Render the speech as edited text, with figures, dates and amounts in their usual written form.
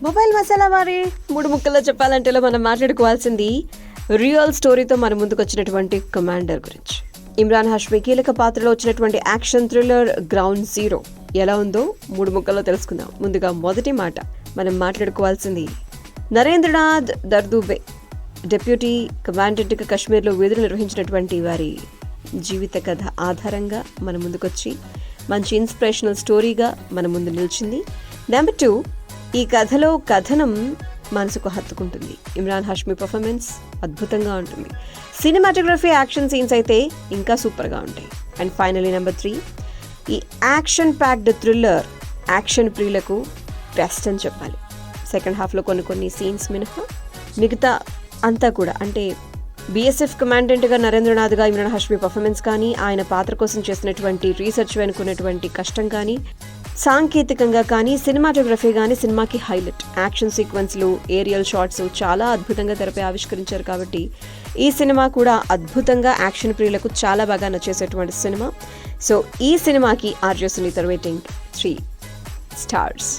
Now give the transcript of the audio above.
Mobile masala వారి 3 ముక్కల్లో చెప్పాలంటే మనం మాట్లాడుకోవాల్సింది రియల్ స్టోరీతో మన ముందుకు వచ్చినటువంటి కమాండర్ గురించి. ఇమ్రాన్ హాష్మి కీలక పాత్రలో వచ్చినటువంటి యాక్షన్ థ్రిల్లర్ గ్రౌండ్ జీరో ఎలా ఉందో 3 ముక్కల్లో తెలుసుకుందాం. ముందుగా మొదటి మాట మనం మాట్లాడుకోవాల్సింది నరేంద్రనాథ్ దర్దూబే డిప్యూటీ కమాండెంట్గా కశ్మీర్లో విధులు నిర్వహించినటువంటి వారి జీవిత కథ ఆధారంగా మన ముందుకొచ్చి మంచి ఇన్స్పిరేషనల్ స్టోరీగా మన ముందు నిలిచింది. నెంబర్ 2, ఈ కథలో కథనం మనసుకు హత్తుకుంటుంది. ఇమ్రాన్ హాష్మి పర్ఫార్మెన్స్ అద్భుతంగా ఉంటుంది. సినిమాటోగ్రఫీ, యాక్షన్ సీన్స్ అయితే ఇంకా సూపర్గా ఉంటాయి. అండ్ ఫైనలీ నెంబర్ 3, ఈ యాక్షన్ ప్యాక్డ్ థ్రిల్లర్ యాక్షన్ ప్రియులకు బెస్ట్ అని చెప్పాలి. సెకండ్ హాఫ్లో కొన్ని సీన్స్ మినహా మిగతా అంతా కూడా, అంటే బీఎస్ఎఫ్ కమాండెంట్గా నరేంద్రనాథ్గా ఇమ్రాన్ హాష్మి పర్ఫార్మెన్స్ కానీ, ఆయన పాత్ర కోసం చేసినటువంటి రీసెర్చ్ వెనుకున్నటువంటి కష్టం కానీ, సాంకేతికంగా కానీ, సినిమాటోగ్రఫీ కానీ సినిమాకి హైలైట్. యాక్షన్ సీక్వెన్స్లు, ఏరియల్ షాట్స్ చాలా అద్భుతంగా తెరపై ఆవిష్కరించారు. కాబట్టి ఈ సినిమా కూడా అద్భుతంగా యాక్షన్ ప్రియులకు చాలా బాగా నచ్చేసేటువంటి సినిమా. సో ఈ సినిమాకి ఆర్జే సునీత రేటింగ్ 3 స్టార్స్.